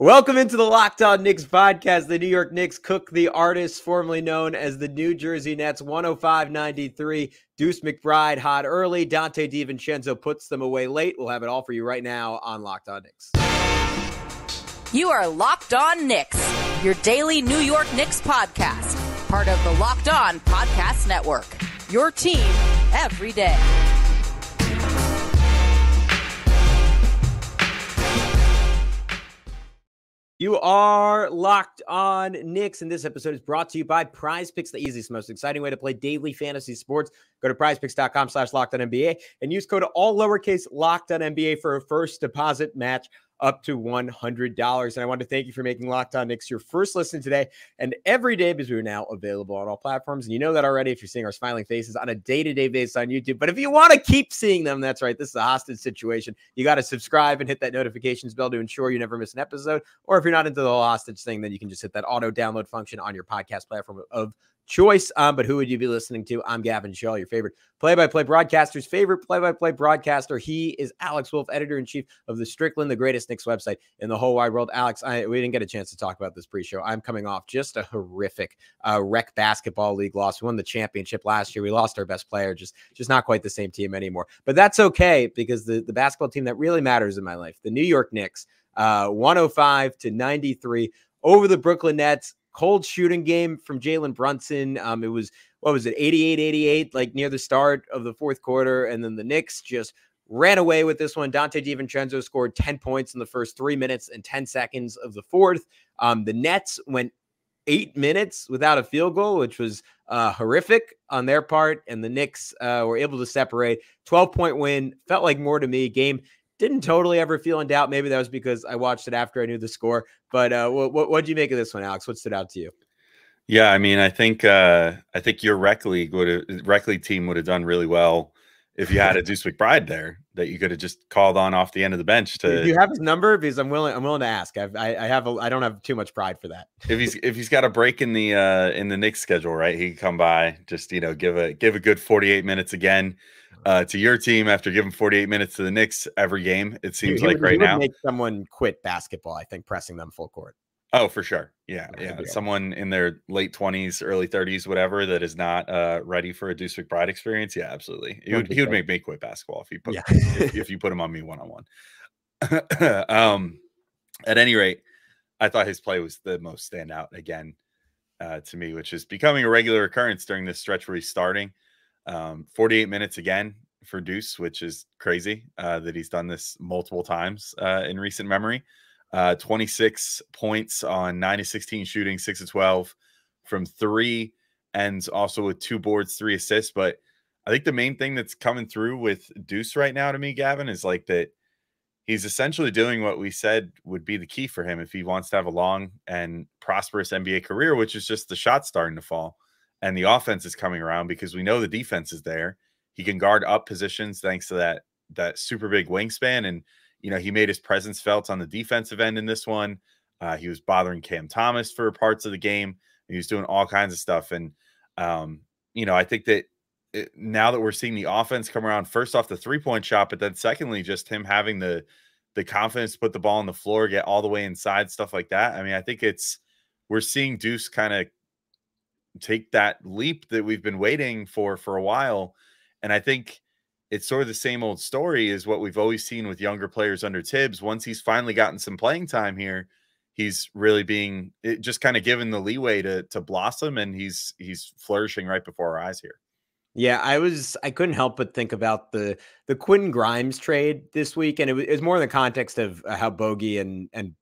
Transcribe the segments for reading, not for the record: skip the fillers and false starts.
Welcome into the Locked On Knicks podcast. The New York Knicks cook the artist formerly known as the New Jersey Nets 105-93. Deuce McBride hot early. Donte DiVincenzo puts them away late. We'll have it all for you right now on Locked On Knicks. You are Locked On Knicks, your daily New York Knicks podcast. Part of the Locked On Podcast Network. Your team every day. You are Locked On Knicks, and this episode is brought to you by Prize Picks, the easiest, most exciting way to play daily fantasy sports. Go to prizepicks.com/LockedOnNBA and use code all lowercase LockedOnNBA for a first deposit match up to $100. And I want to thank you for making Locked On Knicks your first listen today and every day, because we are now available on all platforms. And you know that already if you're seeing our smiling faces on a day-to-day basis on YouTube. But if you want to keep seeing them, that's right, this is a hostage situation. You got to subscribe and hit that notifications bell to ensure you never miss an episode. Or if you're not into the whole hostage thing, then you can just hit that auto download function on your podcast platform of choice. But who would you be listening to? I'm Gavin, your favorite play-by-play broadcaster's favorite play-by-play broadcaster. He is Alex Wolf, editor-in-chief of the Strickland, the greatest Knicks website in the whole wide world. Alex, we didn't get a chance to talk about this pre-show. I'm coming off just a horrific rec basketball league loss. We won the championship last year. We lost our best player, just not quite the same team anymore. But that's okay, because the basketball team that really matters in my life, the New York Knicks, 105-93 over the Brooklyn Nets. Cold shooting game from Jalen Brunson. It was, 88-88, like near the start of the fourth quarter. And then the Knicks just ran away with this one. Donte DiVincenzo scored 10 points in the first 3 minutes and 10 seconds of the fourth. The Nets went 8 minutes without a field goal, which was horrific on their part. And the Knicks were able to separate. 12-point win. Felt like more to me. Game didn't totally ever feel in doubt. Maybe that was because I watched it after I knew the score. But what did you make of this one, Alex? What stood out to you? Yeah, I mean, I think your rec league team would have done really well if you had a Deuce McBride there that you could have just called on off the end of the bench. Do you have his number? Because I'm willing to ask. I don't have too much pride for that. If he's got a break in the Knicks schedule, right? He can come by, just give a good 48 minutes again. To your team after giving 48 minutes to the Knicks every game, it seems like right now. Make someone quit basketball, I think, pressing them full court. Oh, for sure. Yeah. Someone in their late 20s, early 30s, whatever, that is not ready for a Deuce McBride experience. Yeah, absolutely. He would make me quit basketball if you put him on me one-on-one. At any rate, I thought his play was the most standout again to me, which is becoming a regular occurrence during this stretch where he's starting. 48 minutes again for Deuce, which is crazy that he's done this multiple times in recent memory. 26 points on 9-16 shooting, 6-12 from three, and also with 2 boards, 3 assists. But I think the main thing that's coming through with Deuce right now to me, Gavin, is like that he's essentially doing what we said would be the key for him if he wants to have a long and prosperous NBA career, which is just the shot starting to fall. And the offense is coming around because we know the defense is there. He can guard up positions thanks to that super big wingspan. And, he made his presence felt on the defensive end in this one. He was bothering Cam Thomas for parts of the game. He was doing all kinds of stuff. And, I think that now that we're seeing the offense come around, first off the 3-point shot, but then secondly, just him having the confidence to put the ball on the floor, get all the way inside, stuff like that. I mean, I think we're seeing Deuce kind of take that leap that we've been waiting for a while. And I think it's sort of the same old story as what we've always seen with younger players under Tibbs. Once he's finally gotten some playing time here, he's really just kind of given the leeway to blossom, and he's flourishing right before our eyes here. Yeah, I couldn't help but think about the Quentin Grimes trade this week. And it was more in the context of how Bogey and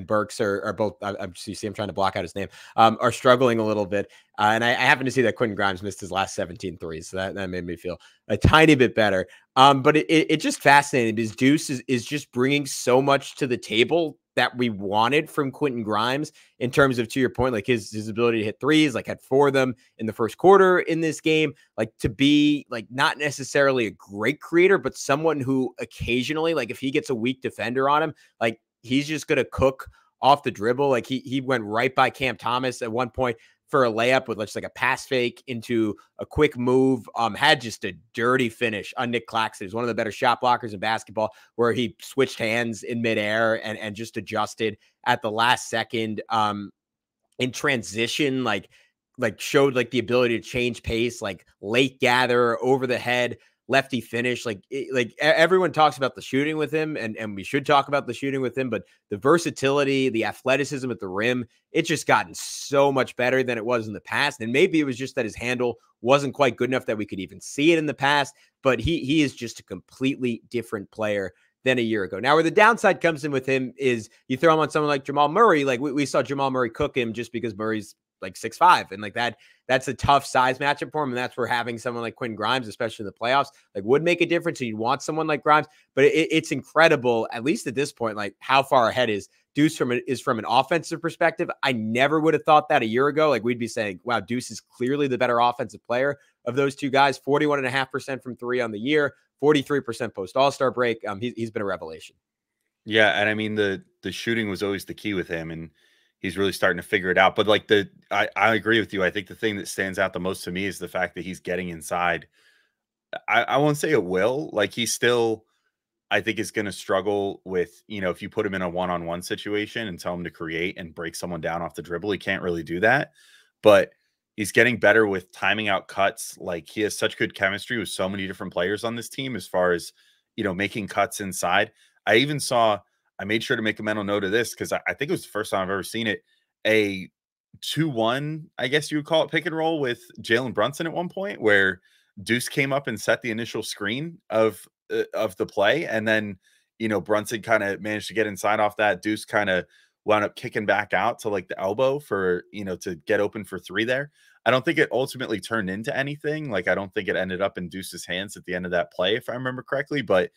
Burks are both, I'm trying to block out his name, are struggling a little bit. And I happen to see that Quentin Grimes missed his last 17 threes. So that made me feel a tiny bit better. But it just fascinating because Deuce is just bringing so much to the table that we wanted from Quentin Grimes in terms of, to your point, like his ability to hit threes, like had 4 of them in the first quarter in this game, like to be like not necessarily a great creator, but someone who occasionally, like if he gets a weak defender on him, like he's just going to cook off the dribble. Like he went right by Cam Thomas at one point, for a layup with just like a pass fake into a quick move. Had just a dirty finish on Nick Claxton. He's one of the better shot blockers in basketball, where he switched hands in midair and just adjusted at the last second. In transition, like showed like the ability to change pace, like late gather, over the head, lefty finish. Like everyone talks about the shooting with him, and we should talk about the shooting with him, but the versatility, the athleticism at the rim, it's just gotten so much better than it was in the past. And maybe it was just that his handle wasn't quite good enough that we could even see it in the past, but he is just a completely different player than a year ago. Now, where the downside comes in with him is you throw him on someone like Jamal Murray. Like we saw Jamal Murray cook him just because Murray's like 6'5", and like that's a tough size matchup for him. And that's where having someone like Quinn Grimes, especially in the playoffs, like would make a difference. So you'd want someone like Grimes, but it's incredible, at least at this point, like how far ahead is Deuce from an offensive perspective. I never would have thought that a year ago. Like we'd be saying, wow, Deuce is clearly the better offensive player of those two guys. 41.5% from three on the year, 43% post All-Star break. He's been a revelation. Yeah, and I mean the shooting was always the key with him, and he's really starting to figure it out. But like I agree with you. I think the thing that stands out the most to me is the fact that he's getting inside. I won't say it will. Like he still, I think, is going to struggle with, if you put him in a one-on-one situation and tell him to create and break someone down off the dribble, he can't really do that. But he's getting better with timing out cuts. Like he has such good chemistry with so many different players on this team as far as, making cuts inside. I made sure to make a mental note of this because I think it was the first time I've ever seen it. A 2-1, I guess you would call it, pick and roll with Jalen Brunson at one point, where Deuce came up and set the initial screen of the play. And then, Brunson kind of managed to get inside off that. Deuce kind of wound up kicking back out to like the elbow for, to get open for three there. I don't think it ultimately turned into anything. Like, I don't think it ended up in Deuce's hands at the end of that play, if I remember correctly. But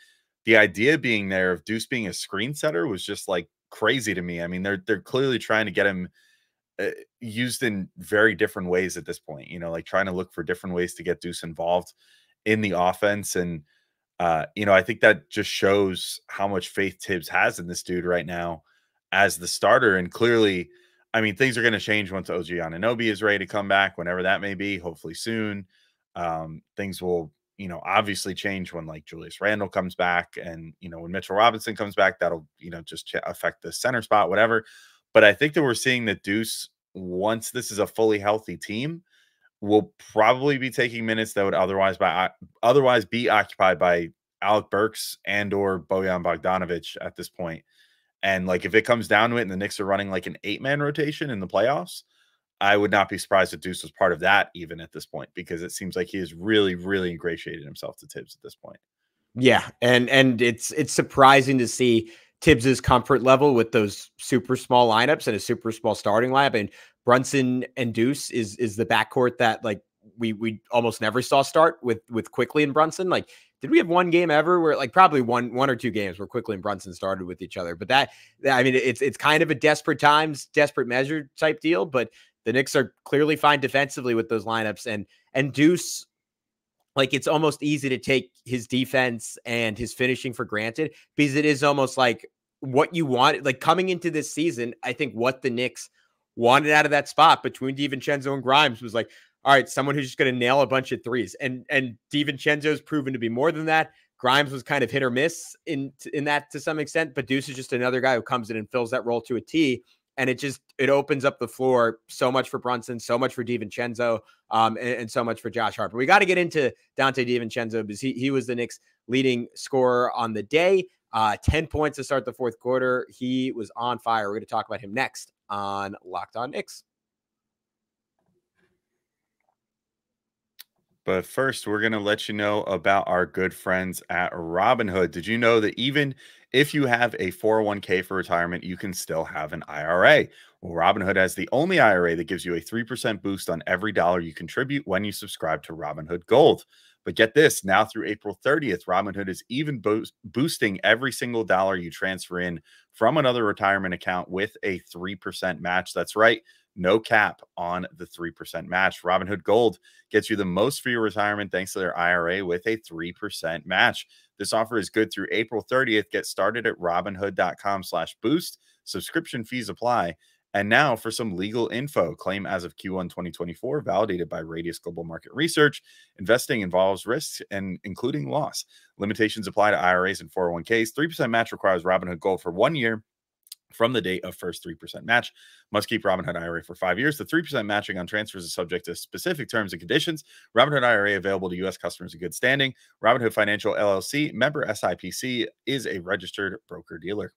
the idea being there of Deuce being a screen setter was just like crazy to me. I mean, they're clearly trying to get him used in very different ways at this point, like trying to look for different ways to get Deuce involved in the offense. And, I think that just shows how much faith Tibbs has in this dude right now as the starter. And clearly, I mean, things are going to change once OG Anunoby is ready to come back, whenever that may be, hopefully soon. Things will, obviously change when like Julius Randle comes back, and, when Mitchell Robinson comes back, that'll, just affect the center spot, whatever. But I think that we're seeing that Deuce, once this is a fully healthy team, will probably be taking minutes that would otherwise be occupied by Alec Burks and or Bojan Bogdanovic at this point. And like, if it comes down to it and the Knicks are running like an 8-man rotation in the playoffs, I would not be surprised if Deuce was part of that even at this point, because it seems like he has really, really ingratiated himself to Tibbs at this point. Yeah. And it's surprising to see Tibbs's comfort level with those super small lineups and a super small starting lineup. And Brunson and Deuce is the backcourt that like we almost never saw start with Quickly and Brunson. Like, did we have one game ever where like probably one or two games where Quickly and Brunson started with each other? But I mean, it's kind of a desperate times, desperate measure type deal, but the Knicks are clearly fine defensively with those lineups, and Deuce, like, it's almost easy to take his defense and his finishing for granted, because it is almost like what you want. Like, coming into this season, I think what the Knicks wanted out of that spot between DiVincenzo and Grimes was like, all right, someone who's just going to nail a bunch of threes. And DiVincenzo's proven to be more than that. Grimes was kind of hit or miss in that to some extent, but Deuce is just another guy who comes in and fills that role to a T. And it opens up the floor so much for Brunson, so much for DiVincenzo, and so much for Josh Hart. But we got to get into Donte DiVincenzo, because he was the Knicks' leading scorer on the day. 10 points to start the fourth quarter. He was on fire. We're going to talk about him next on Locked On Knicks. But first, we're going to let you know about our good friends at Robinhood. Did you know that even if you have a 401k for retirement, you can still have an IRA? Well, Robinhood has the only IRA that gives you a 3% boost on every dollar you contribute when you subscribe to Robinhood Gold. But get this, now through April 30th, Robinhood is even boosting every single dollar you transfer in from another retirement account with a 3% match. That's right. No cap on the 3% match. Robinhood Gold gets you the most for your retirement thanks to their IRA with a 3% match. This offer is good through April 30th. Get started at robinhood.com/boost. Subscription fees apply. And now for some legal info. Claim as of Q1 2024, validated by Radius Global Market Research. Investing involves risks and including loss. Limitations apply to IRAs and 401ks. 3% match requires Robinhood Gold for 1 year from the date of first 3% match. Must keep Robinhood IRA for 5 years. The 3% matching on transfers is subject to specific terms and conditions. Robinhood IRA available to U.S. customers in good standing. Robinhood Financial LLC, member SIPC, is a registered broker-dealer.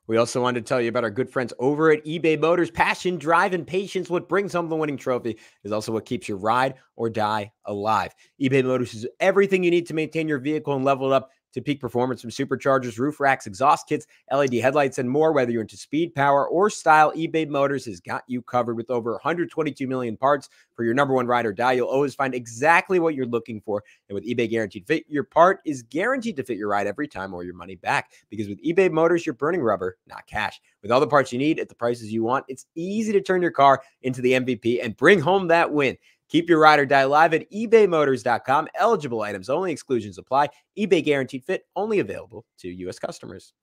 We also wanted to tell you about our good friends over at eBay Motors. Passion, drive, and patience. What brings home the winning trophy is also what keeps your ride or die alive. eBay Motors is everything you need to maintain your vehicle and level it up to peak performance, from superchargers, roof racks, exhaust kits, LED headlights, and more. Whether you're into speed, power, or style, eBay Motors has got you covered. With over 122 million parts for your number one ride or die, you'll always find exactly what you're looking for. And with eBay Guaranteed Fit, your part is guaranteed to fit your ride every time or your money back. Because with eBay Motors, you're burning rubber, not cash. With all the parts you need at the prices you want, it's easy to turn your car into the MVP and bring home that win. Keep your ride or die live at ebaymotors.com. Eligible items only. Exclusions apply. eBay Guaranteed Fit, only available to U.S. customers.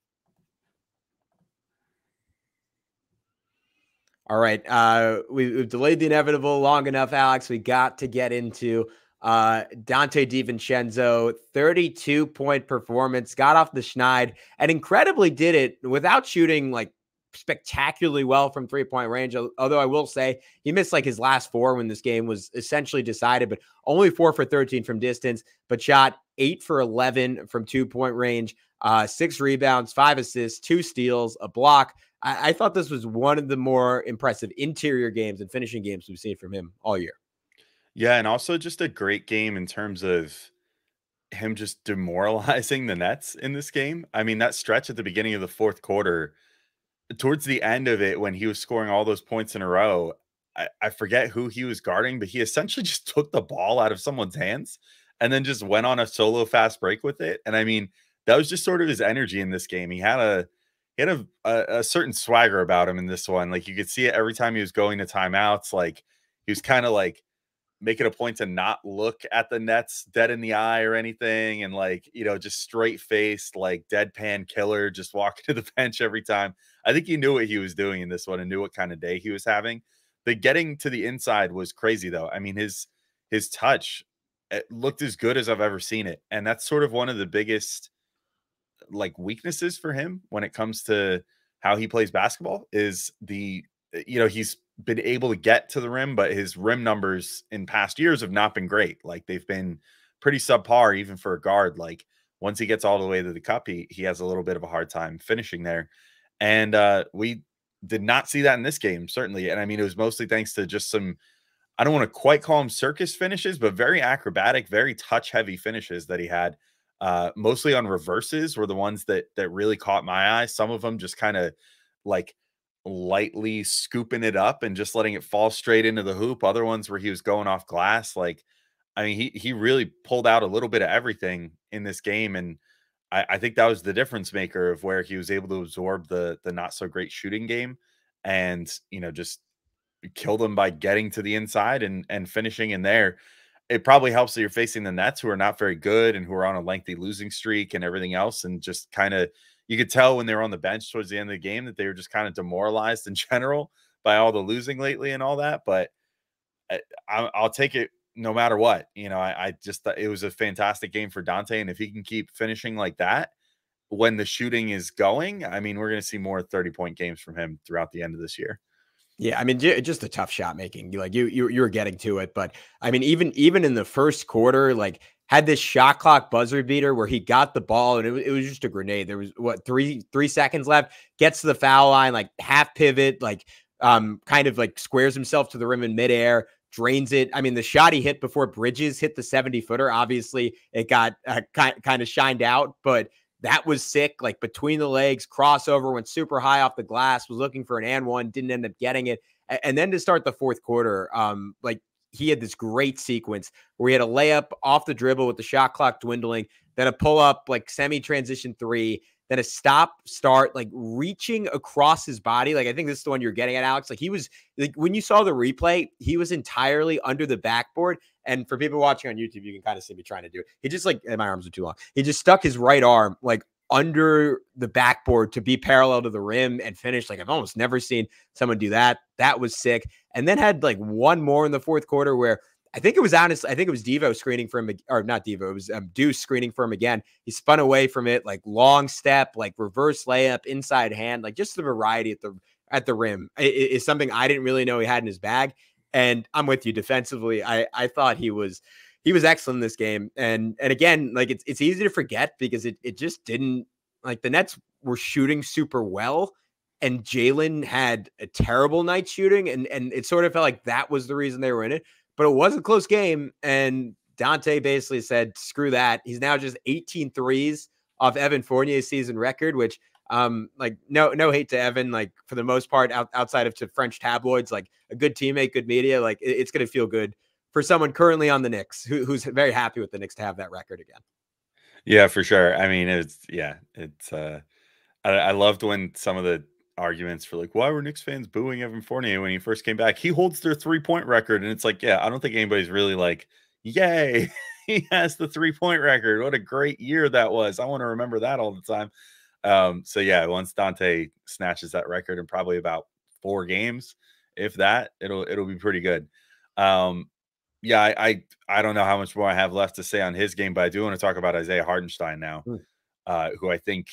All right. We've delayed the inevitable long enough, Alex. We got to get into Donte DiVincenzo. 32-point performance. Got off the schneid and incredibly did it without shooting like spectacularly well from 3-point range. Although I will say he missed like his last 4 when this game was essentially decided, but only 4 for 13 from distance, but shot 8 for 11 from 2-point range, 6 rebounds, 5 assists, 2 steals, a block. I thought this was one of the more impressive interior games and finishing games we've seen from him all year. Yeah, and also just a great game in terms of him just demoralizing the Nets in this game. I mean, that stretch at the beginning of the fourth quarter, towards the end of it, when he was scoring all those points in a row, I forget who he was guarding, but he essentially just took the ball out of someone's hands and then just went on a solo fast break with it. And I mean, that was just sort of his energy in this game. He had a certain swagger about him in this one. Like, you could see it every time he was going to timeouts. Like, he was kind of like making a point to not look at the Nets dead in the eye or anything. And like, you know, just straight faced, like deadpan killer, just walking to the bench every time. I think he knew what he was doing in this one and knew what kind of day he was having. The getting to the inside was crazy though. I mean, his touch, it looked as good as I've ever seen it. And that's sort of one of the biggest like weaknesses for him when it comes to how he plays basketball is he's been able to get to the rim, but his rim numbers in past years have not been great. Like, they've been pretty subpar even for a guard. Like, once he gets all the way to the cup, he has a little bit of a hard time finishing there. And we did not see that in this game, certainly. And I mean, it was mostly thanks to just some, I don't want to quite call them circus finishes, but very acrobatic, very touch heavy finishes that he had. Mostly on reverses were the ones that really caught my eye. Some of them just kind of like lightly scooping it up and just letting it fall straight into the hoop. Other ones where he was going off glass. Like, I mean, he really pulled out a little bit of everything in this game. And I think that was the difference maker of where he was able to absorb the not so great shooting game and, you know, just kill them by getting to the inside and finishing in there. It probably helps that you're facing the Nets, who are not very good and who are on a lengthy losing streak and everything else. And just kind of, you could tell when they were on the bench towards the end of the game that they were just kind of demoralized in general by all the losing lately and all that. But I'll take it no matter what. You know, I just thought it was a fantastic game for Donte. And if he can keep finishing like that when the shooting is going, I mean, we're going to see more 30-point games from him throughout the end of this year. Yeah, I mean, just a tough shot making. Like you were getting to it, but I mean, even in the first quarter, like had this shot clock buzzer beater where he got the ball and it was just a grenade. There was what three seconds left. Gets to the foul line, like half pivot, like kind of like squares himself to the rim in midair, drains it. I mean, the shot he hit before Bridges hit the 70-footer. Obviously, it got kind of shined out, but that was sick, like between the legs, crossover, went super high off the glass, was looking for an and one, didn't end up getting it. And then to start the fourth quarter, like he had this great sequence where he had a layup off the dribble with the shot clock dwindling, then a pull up, like semi-transition 3, then a stop start, like reaching across his body. Like, I think this is the one you're getting at, Alex. Like, he was like, when you saw the replay, he was entirely under the backboard. And for people watching on YouTube, you can kind of see me trying to do it. He just like, my arms are too long. He just stuck his right arm like under the backboard to be parallel to the rim and finish. Like I've almost never seen someone do that. That was sick. And then had like one more in the fourth quarter where I think it was Devo screening for him, or not Devo. It was Deuce screening for him again. He spun away from it, like long step, like reverse layup, inside hand, like just the variety at the rim is something I didn't really know he had in his bag. And I'm with you defensively. I thought he was excellent in this game. And again, like it's easy to forget because it just didn't, like the Nets were shooting super well and Jalen had a terrible night shooting. And it sort of felt like that was the reason they were in it, but it was a close game. And Donte basically said, screw that. He's now just 18 threes off Evan Fournier's season record, which like no hate to Evan, like for the most part, outside of to French tabloids, like a good teammate, good media, like it's going to feel good for someone currently on the Knicks who's very happy with the Knicks to have that record again. Yeah, for sure. I mean, I loved when some of the arguments for like, why were Knicks fans booing Evan Fournier when he first came back? He holds their 3-point record. And it's like, yeah, I don't think anybody's really like, yay, he has the 3-point record. What a great year that was. I want to remember that all the time. So yeah, once Donte snatches that record in probably about 4 games, if that, it'll be pretty good. Yeah, I don't know how much more I have left to say on his game, but I do want to talk about Isaiah Hartenstein now, who I think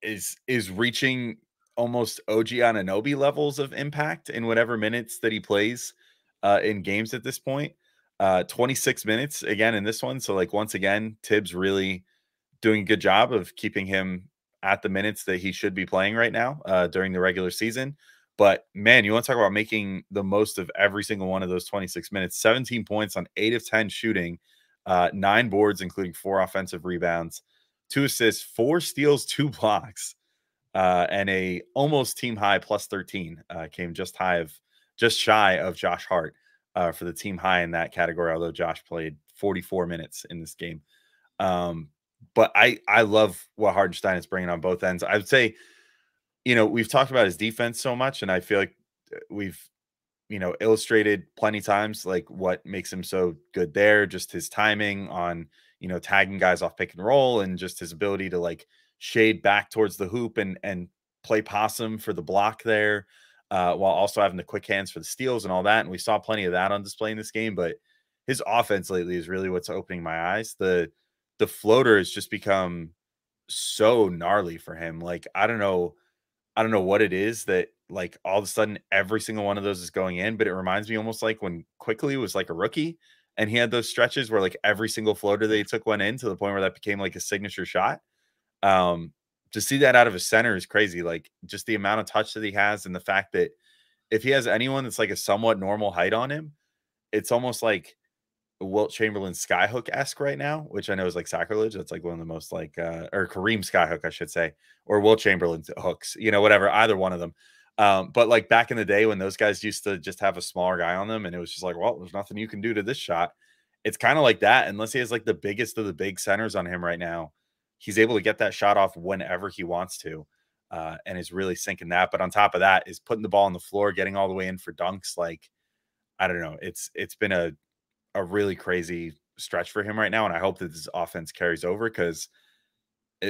is reaching almost OG Anunoby levels of impact in whatever minutes that he plays in games at this point. 26 minutes again in this one. So like once again, Tibbs really doing a good job of keeping him at the minutes that he should be playing right now during the regular season. But man, you want to talk about making the most of every single one of those 26 minutes. 17 points on 8 of 10 shooting, 9 boards, including 4 offensive rebounds, 2 assists, 4 steals, 2 blocks, and a almost team high plus 13. Came just shy of Josh Hart for the team high in that category, although Josh played 44 minutes in this game. But I love what Hartenstein is bringing on both ends. I would say, we've talked about his defense so much, and I feel like we've, illustrated plenty times like what makes him so good there. Just his timing on, tagging guys off pick and roll, and just his ability to like shade back towards the hoop and play possum for the block there, while also having the quick hands for the steals and all that. And we saw plenty of that on display in this game. But his offense lately is really what's opening my eyes. The floater has just become so gnarly for him. Like, I don't know what it is that like all of a sudden every single one of those is going in, but it reminds me almost like when Quickly was like a rookie and he had those stretches where like every single floater that he took went in, to the point where that became like a signature shot. To see that out of his center is crazy. Like just the amount of touch that he has, and the fact that if he has anyone that's like a somewhat normal height on him, it's almost like Wilt Chamberlain skyhook-esque right now, which I know is like sacrilege. That's like one of the most like or Kareem skyhook, I should say, or Wilt Chamberlain's hooks, whatever, either one of them. But like back in the day when those guys used to just have a smaller guy on them, and it was just like, well, there's nothing you can do to this shot. It's kind of like that, unless he has like the biggest of the big centers on him right now. He's able to get that shot off whenever he wants to, and is really sinking that. But on top of that is putting the ball on the floor, getting all the way in for dunks. Like, I don't know. It's been a really crazy stretch for him right now. And I hope that this offense carries over, because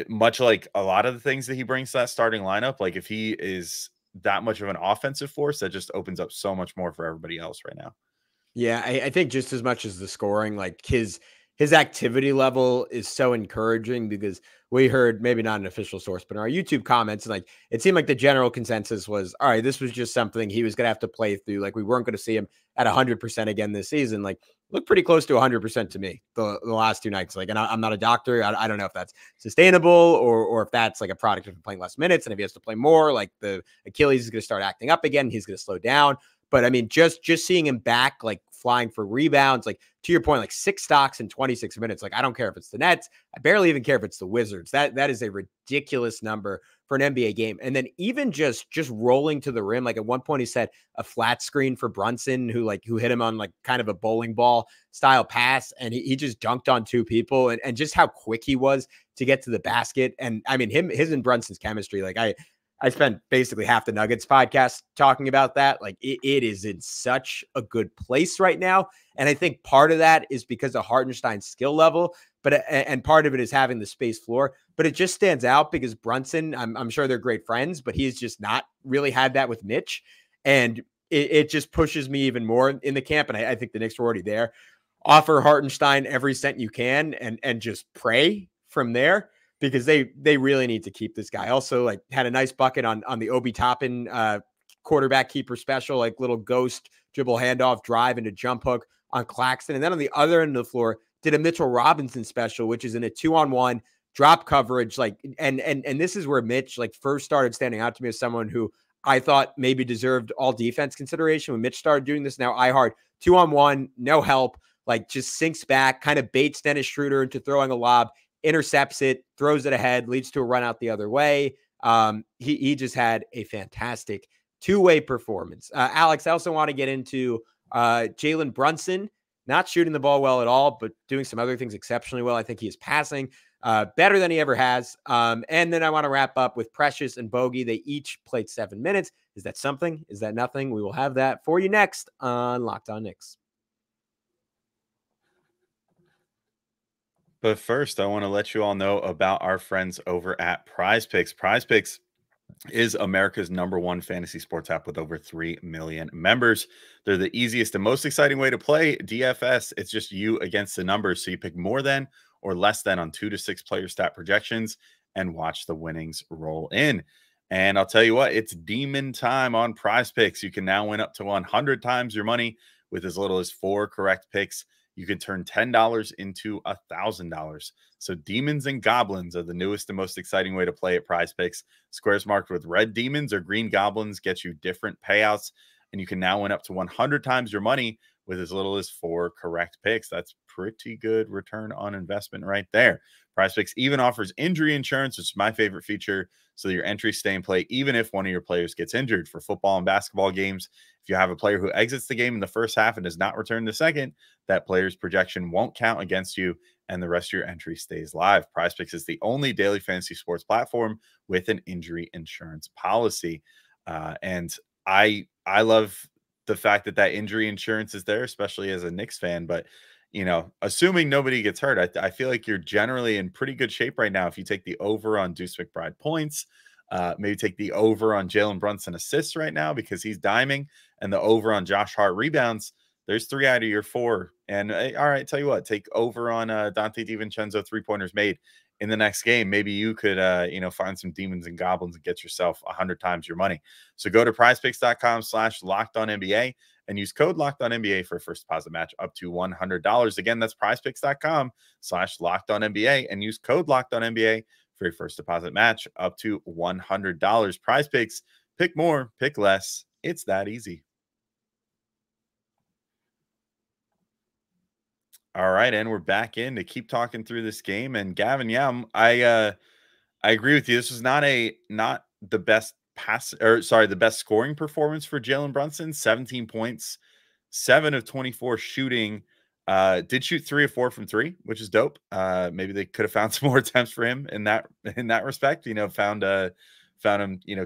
much like a lot of the things that he brings to that starting lineup, like if he is that much of an offensive force, that just opens up so much more for everybody else right now. Yeah, I think just as much as the scoring, like his activity level is so encouraging, because we heard, maybe not an official source, but in our YouTube comments, and like it seemed like the general consensus was, all right, this was just something he was going to have to play through. Like we weren't going to see him at 100% again this season. Like looked pretty close to 100% to me the last 2 nights. Like, and I'm not a doctor. I don't know if that's sustainable or if that's like a product of him playing less minutes. And if he has to play more, like the Achilles is going to start acting up again. He's going to slow down. But I mean, just seeing him back, like flying for rebounds, like to your point, like 6 stocks in 26 minutes. Like, I don't care if it's the Nets. I barely even care if it's the Wizards. That is a ridiculous number for an NBA game. And then even just rolling to the rim. Like at one point he said a flat screen for Brunson, who hit him on like kind of a bowling ball style pass. And he just dunked on 2 people, and just how quick he was to get to the basket. And I mean, his and Brunson's chemistry, like I spent basically half the Nuggets podcast talking about that. Like it is in such a good place right now. And I think part of that is because of Hartenstein's skill level, but and part of it is having the space floor. But it just stands out because Brunson, I'm sure they're great friends, but he's just not really had that with Mitch. And it just pushes me even more in the camp. And I think the Knicks were already there. Offer Hartenstein every cent you can and just pray from there, because they really need to keep this guy. Also, like, had a nice bucket on the Obi Toppin quarterback keeper special, like little ghost dribble handoff drive into jump hook on Claxton. And then on the other end of the floor, did a Mitchell Robinson special, which is in a 2-on-1 drop coverage. Like, and this is where Mitch like first started standing out to me as someone who I thought maybe deserved all defense consideration when Mitch started doing this. Now iHeart 2-on-1, no help, like just sinks back, kind of baits Dennis Schroeder into throwing a lob, intercepts it, throws it ahead, leads to a run out the other way. He just had a fantastic two-way performance. Alex, I also want to get into Jalen Brunson, not shooting the ball well at all, but doing some other things exceptionally well. I think he is passing better than he ever has. And then I want to wrap up with Precious and Bogey. They each played 7 minutes. Is that something? Is that nothing? We will have that for you next on Locked On Knicks. But first, I want to let you all know about our friends over at Prize Picks. Prize Picks is America's #1 fantasy sports app with over 3 million members. They're the easiest and most exciting way to play DFS. It's just you against the numbers. So you pick more than or less than on 2 to 6 player stat projections and watch the winnings roll in. And I'll tell you what, it's demon time on Prize Picks. You can now win up to 100 times your money with as little as 4 correct picks. You can turn $10 into $1,000. So demons and goblins are the newest and most exciting way to play at Prize Picks. Squares marked with red demons or green goblins get you different payouts, and you can now win up to 100 times your money with as little as 4 correct picks. That's pretty good return on investment right there. Prize Picks even offers injury insurance, which is my favorite feature, so your entries stay in play even if one of your players gets injured. For football and basketball games, if you have a player who exits the game in the first half and does not return the second, that player's projection won't count against you, and the rest of your entry stays live. Prize Picks is the only daily fantasy sports platform with an injury insurance policy. And I love the fact that injury insurance is there, especially as a Knicks fan. But, you know, assuming nobody gets hurt, I feel like you're generally in pretty good shape right now. If you take the over on Deuce McBride points, maybe take the over on Jalen Brunson assists right now because he's diming, and the over on Josh Hart rebounds, there's 3 out of your 4. And all right, tell you what, take over on Donte DiVincenzo 3-pointers made in the next game. Maybe you could, find some demons and goblins and get yourself 100 times your money. So go to prizepicks.com/LockedOnNBA and use code LockedOnNBA for a first deposit match up to $100. Again, that's prizepicks.com/LockedOnNBA and use code LockedOnNBA for your first deposit match up to $100. Prize Picks, pick more, pick less. It's that easy. All right, and we're back in to keep talking through this game. And Gavin, yeah, I agree with you. This was not the best the best scoring performance for Jalen Brunson. 17 points, 7 of 24 shooting. Did shoot 3 of 4 from 3, which is dope. Maybe they could have found some more attempts for him in that respect. You know, found him,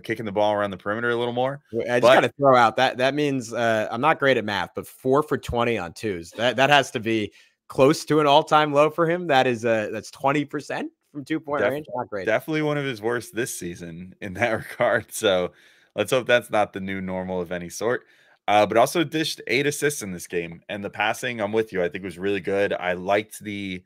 kicking the ball around the perimeter a little more. I just got to throw out that means I'm not great at math, but 4 for 20 on twos. That has to be close to an all-time low for him. That's 20% from 2-point range. Not great. Definitely one of his worst this season in that regard. So let's hope that's not the new normal of any sort. But also dished 8 assists in this game, and the passing, I'm with you, I think was really good. I liked the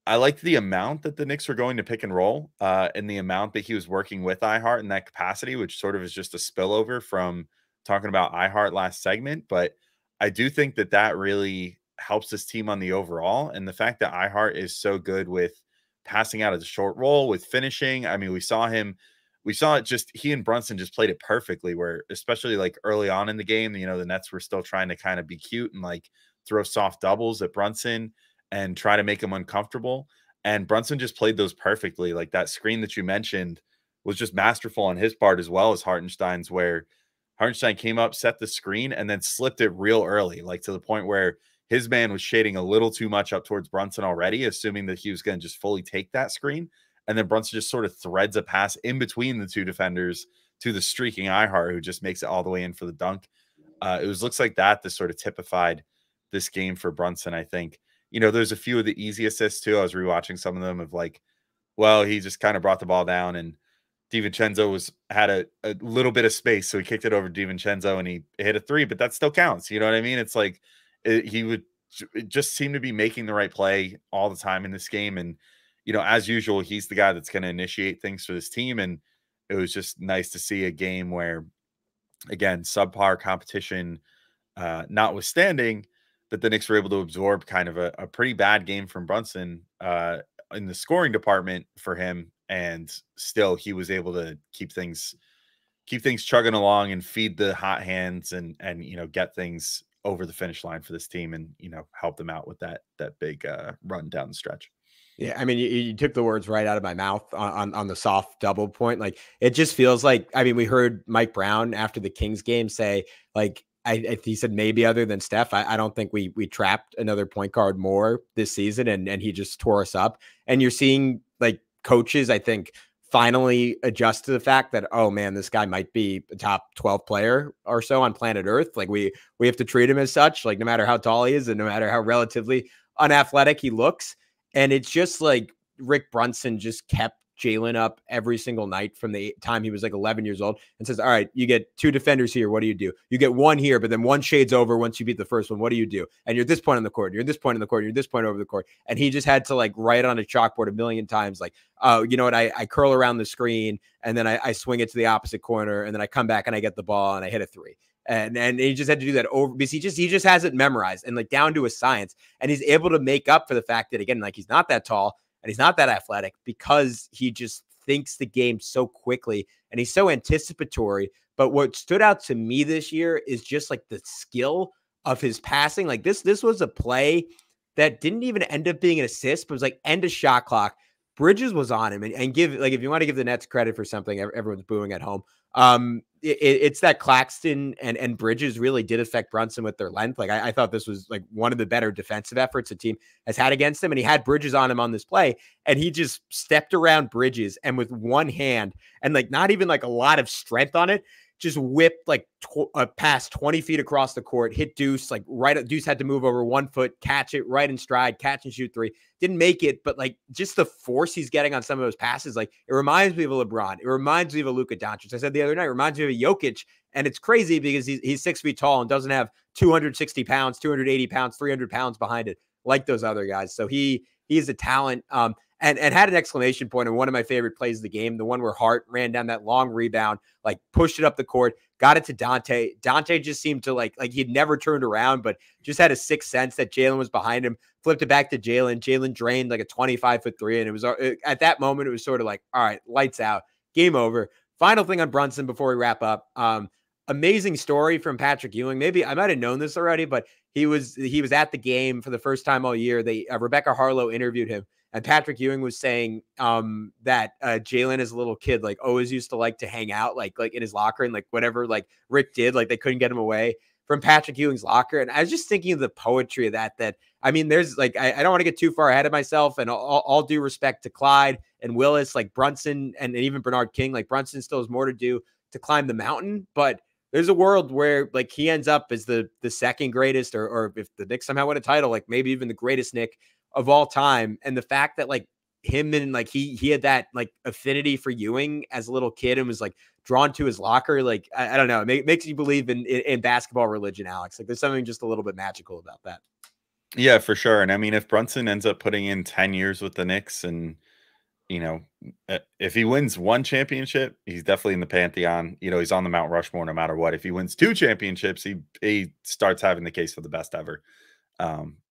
amount that the Knicks were going to pick and roll, and the amount that he was working with iHeart in that capacity, which sort of is just a spillover from talking about iHeart last segment. But I do think that really helps this team on the overall, and the fact that iHeart is so good with passing out of the short roll, with finishing. I mean, we saw it just, he and Brunson just played it perfectly, where especially like early on in the game, the Nets were still trying to kind of be cute and like throw soft doubles at Brunson and try to make him uncomfortable. And Brunson just played those perfectly. Like that screen that you mentioned was just masterful on his part, as well as Hartenstein's, where Hartenstein came up, set the screen, and then slipped it real early, like to the point where his man was shading a little too much up towards Brunson already, assuming that he was going to just fully take that screen. And then Brunson just sort of threads a pass in between the two defenders to the streaking iHeart, who just makes it all the way in for the dunk. Looks like that sort of typified this game for Brunson, I think. there's a few of the easy assists too. I was rewatching some of them of like, well, he just kind of brought the ball down, and DiVincenzo had a little bit of space, so he kicked it over to DiVincenzo and he hit a three, but that still counts. You know what I mean? It's like he would just seem to be making the right play all the time in this game. And, as usual, he's the guy that's going to initiate things for this team. And it was just nice to see a game where, again, subpar competition notwithstanding, that the Knicks were able to absorb kind of a pretty bad game from Brunson in the scoring department for him. And still he was able to keep things chugging along and feed the hot hands and get things over the finish line for this team and, help them out with that big run down the stretch. Yeah, I mean, you took the words right out of my mouth on the soft double point. Like, it just feels like, I mean, we heard Mike Brown after the Kings game say, like, he said maybe other than Steph, I don't think we trapped another point guard more this season, and he just tore us up. And you're seeing like coaches, I think, finally adjust to the fact that, oh man, this guy might be a top 12 player or so on planet Earth. Like we have to treat him as such, like no matter how tall he is and no matter how relatively unathletic he looks. And it's just like Rick Brunson just kept Jalen up every single night from the time he was like 11 years old and says, all right, you get two defenders here. What do you do? You get one here, but then one shades over once you beat the first one. What do you do? And you're at this point on the court. You're at this point in the court. You're at this point over the court. And he just had to like write on a chalkboard a million times, like, oh, you know what? I curl around the screen and then I swing it to the opposite corner and then I come back and I get the ball and I hit a three. And he just had to do that over because he just has it memorized and like down to a science. And he's able to make up for the fact that, again, like he's not that tall and he's not that athletic because he just thinks the game so quickly and he's so anticipatory. But what stood out to me this year is just like the skill of his passing. Like this was a play that didn't even end up being an assist, but was like end of shot clock. Bridges was on him and give, like, if you want to give the Nets credit for something, everyone's booing at home. It's that Claxton and Bridges really did affect Brunson with their length. Like I thought this was like one of the better defensive efforts a team has had against him. And he had Bridges on him on this play and he just stepped around Bridges and with one hand and like not even like a lot of strength on it, just whipped like past 20 feet across the court, hit Deuce, like right. Deuce had to move over 1 foot, catch it right in stride, catch and shoot three. Didn't make it, but like just the force he's getting on some of those passes, like it reminds me of a LeBron. It reminds me of a Luka Doncic. I said the other night, it reminds me of a Jokic. And it's crazy because he's 6 feet tall and doesn't have 260 pounds, 280 pounds, 300 pounds behind it like those other guys. So he is a talent. And had an exclamation point in one of my favorite plays of the game, the one where Hart ran down that long rebound, like pushed it up the court, got it to Donte. Donte just seemed to like he'd never turned around, but just had a sixth sense that Jalen was behind him, flipped it back to Jalen. Jalen drained like a 25-foot three. And it was at that moment, it was sort of like, all right, lights out, game over. Final thing on Brunson before we wrap up. Amazing story from Patrick Ewing. Maybe I might've known this already, but he was at the game for the first time all year. Rebecca Harlow interviewed him. And Patrick Ewing was saying that Jalen as a little kid, like always used to like to hang out, like in his locker and like whatever, like Rick did, like they couldn't get him away from Patrick Ewing's locker. And I was just thinking of the poetry of that, I mean, there's like, I don't want to get too far ahead of myself and all due respect to Clyde and Willis, like Brunson and even Bernard King, like Brunson still has more to do to climb the mountain, but there's a world where like he ends up as the second greatest, or if the Knicks somehow win a title, like maybe even the greatest Knick of all time. And the fact that like him and like he had that like affinity for Ewing as a little kid and was like drawn to his locker. Like, I don't know. It makes you believe in basketball religion, Alex. Like there's something just a little bit magical about that. Yeah, for sure. And I mean, if Brunson ends up putting in 10 years with the Knicks and, if he wins one championship, he's definitely in the Pantheon. He's on the Mount Rushmore no matter what. If he wins 2 championships, he starts having the case for the best ever.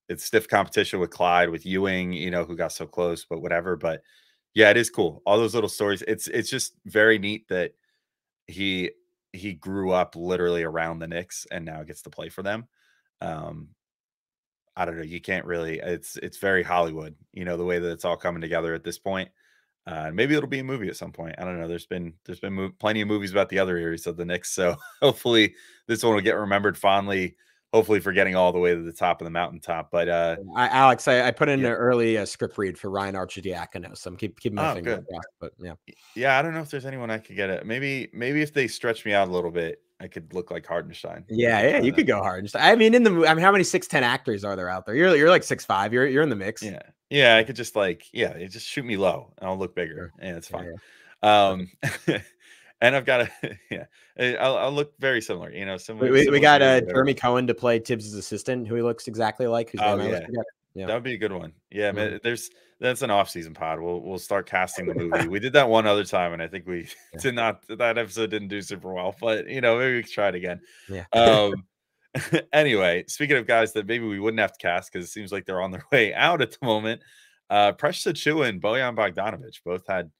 It's stiff competition with Clyde, with Ewing, who got so close, but whatever. But yeah, it is cool. All those little stories. It's just very neat that he grew up literally around the Knicks and now gets to play for them. I don't know. You can't really, it's very Hollywood, the way that it's all coming together at this point. Maybe it'll be a movie at some point. I don't know. There's been plenty of movies about the other areas of the Knicks. So hopefully this one will get remembered fondly, hopefully for getting all the way to the top of the mountaintop. But Alex, I put in an early script read for Ryan Archidiakono. So I'm keeping my finger crossed, but yeah. Yeah. I don't know if there's anyone I could get it. Maybe if they stretch me out a little bit, I could look like Hartenstein. Yeah, you could go Hartenstein. I mean, how many 6'10" actors are there out there? You're like 6'5". You're in the mix. Yeah. I could just just shoot me low and I'll look bigger. Sure. And it's fine. Yeah. And I've got I'll look very similar. Similar. We got Jeremy Cohen to play Tibbs' assistant, who he looks exactly like. Who's that would be a good one. Yeah, man. That's an off-season pod. We'll start casting the movie. We did that one other time, and I think we did not. That episode didn't do super well, but maybe we could try it again. Yeah. Anyway, speaking of guys that maybe we wouldn't have to cast because it seems like they're on their way out at the moment, Precious Achiuwa and Bojan Bogdanovic both had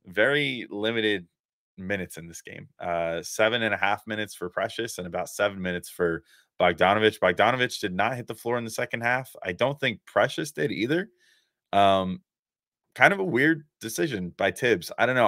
very limited minutes in this game. 7.5 minutes for Precious and about 7 minutes for Bogdanovic. Bogdanovic did not hit the floor in the second half. I don't think Precious did either. Kind of a weird decision by Tibbs. I don't know.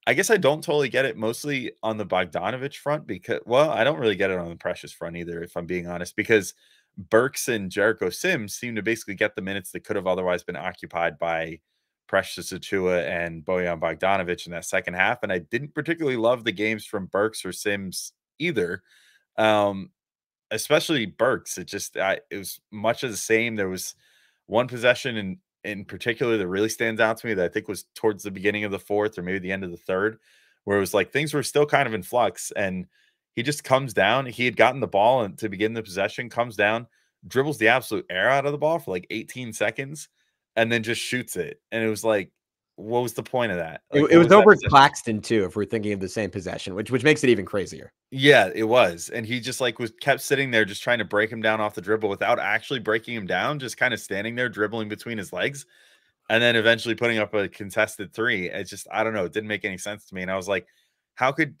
I guess I don't totally get it, mostly on the Bogdanovic front because, well, I don't really get it on the Precious front either, if I'm being honest, because Burks and Jericho Sims seem to basically get the minutes that could have otherwise been occupied by Precious Achiuwa and Bojan Bogdanovic in that second half. And I didn't particularly love the games from Burks or Sims either. Especially Burks. It was much of the same. There was one possession in particular that really stands out to me that I think was towards the beginning of the fourth or maybe the end of the third, where it was like things were still kind of in flux and he just comes down. He had gotten the ball and to begin the possession, comes down, dribbles the absolute air out of the ball for like 18 seconds and then just shoots it. And it was like, what was the point of that? Like, it was over Claxton too, if we're thinking of the same possession, which makes it even crazier. Yeah, it was. And he just kept sitting there just trying to break him down off the dribble without actually breaking him down, just kind of standing there dribbling between his legs and then eventually putting up a contested three. It just, I don't know, it didn't make any sense to me. And I was like, how could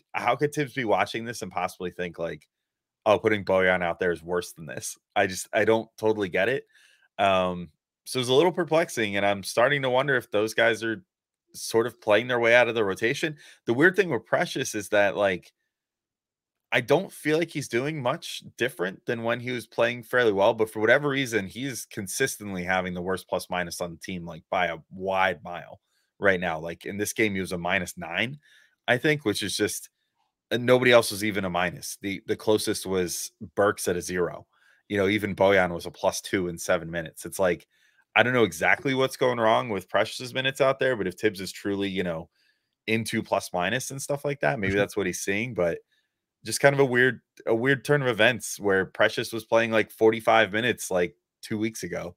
Tibbs be watching this and possibly think like, oh, putting Bojan out there is worse than this? I don't totally get it. So it was a little perplexing, and I'm starting to wonder if those guys are sort of playing their way out of the rotation. The weird thing with Precious is that, like, I don't feel like he's doing much different than when he was playing fairly well, but for whatever reason, he's consistently having the worst plus minus on the team, like by a wide mile right now. Like in this game, he was a -9, I think, which is just nobody else was even a minus. The closest was Burks at a 0. Even Bojan was a +2 in 7 minutes. It's like, I don't know exactly what's going wrong with Precious's minutes out there, but if Tibbs is truly, into plus minus and stuff like that, maybe that's what he's seeing. But just kind of a weird turn of events where Precious was playing like 45 minutes like 2 weeks ago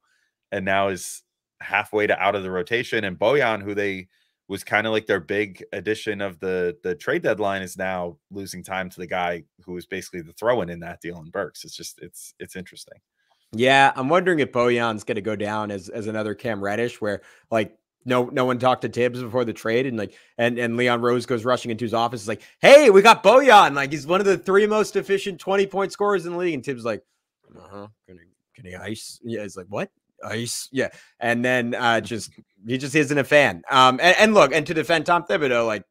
and now is halfway to out of the rotation. And Bojan, who was kind of like their big addition of the trade deadline, is now losing time to the guy who was basically the throw-in in that deal in Burks. It's just, it's interesting. Yeah, I'm wondering if Bojan's going to go down as another Cam Reddish, where like no one talked to Tibbs before the trade, and Leon Rose goes rushing into his office, is like, "Hey, we got Bojan! Like he's one of the 3 most efficient 20-point scorers in the league." And Tibbs is like, "Can he ice?" Yeah, it's like, "What? Ice?" Yeah, and then he just isn't a fan. And look, and to defend Tom Thibodeau, like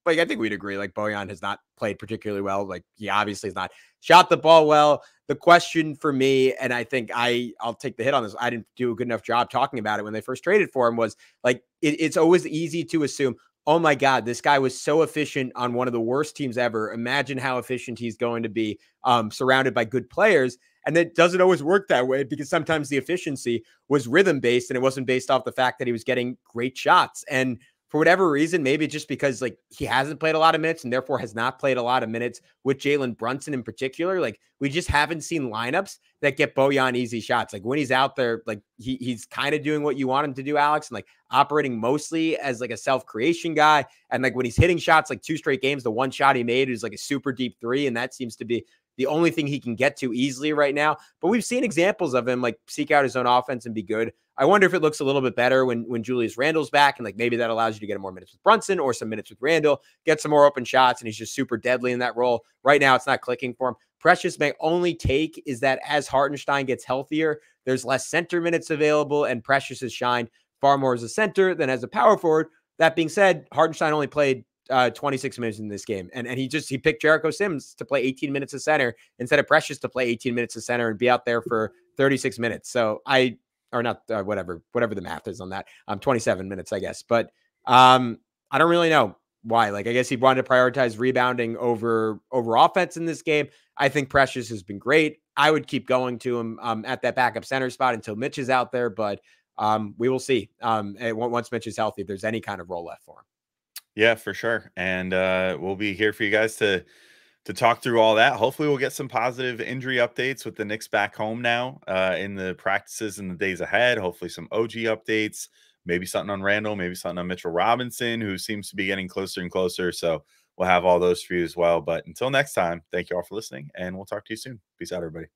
I think we'd agree, like Bojan has not played particularly well. Like he obviously has not shot the ball well. The question for me, and I think I'll take the hit on this, I didn't do a good enough job talking about it when they first traded for him, was like, it's always easy to assume, oh my God, this guy was so efficient on one of the worst teams ever. Imagine how efficient he's going to be surrounded by good players. And it doesn't always work that way, because sometimes the efficiency was rhythm based and it wasn't based off the fact that he was getting great shots. And for whatever reason, maybe just because like he hasn't played a lot of minutes and therefore has not played a lot of minutes with Jalen Brunson in particular, like we just haven't seen lineups that get Bojan easy shots. Like when he's out there, like he's kind of doing what you want him to do, Alex, and like operating mostly as like a self-creation guy. And like when he's hitting shots, like 2 straight games, the one shot he made is like a super deep 3. And that seems to be the only thing he can get to easily right now. But we've seen examples of him like seek out his own offense and be good. I wonder if it looks a little bit better when Julius Randle's back, and like maybe that allows you to get more minutes with Brunson or some minutes with Randle, get some more open shots, and he's just super deadly in that role. Right now, it's not clicking for him. Precious, my only take is that as Hartenstein gets healthier, there's less center minutes available, and Precious has shined far more as a center than as a power forward. That being said, Hartenstein only played 26 minutes in this game. And he picked Jericho Sims to play 18 minutes of center instead of Precious to play 18 minutes of center and be out there for 36 minutes. So whatever the math is on that. 27 minutes, I guess. But I don't really know. why. Like, I guess he wanted to prioritize rebounding over offense in this game. I think Precious has been great. I would keep going to him at that backup center spot until Mitch is out there, but we will see once Mitch is healthy if there's any kind of role left for him. Yeah, for sure. And we'll be here for you guys to talk through all that. Hopefully we'll get some positive injury updates with the Knicks back home now in the practices in the days ahead. Hopefully some OG updates, maybe something on Randall, maybe something on Mitchell Robinson, who seems to be getting closer and closer. So we'll have all those for you as well. But until next time, thank you all for listening, and we'll talk to you soon. Peace out, everybody.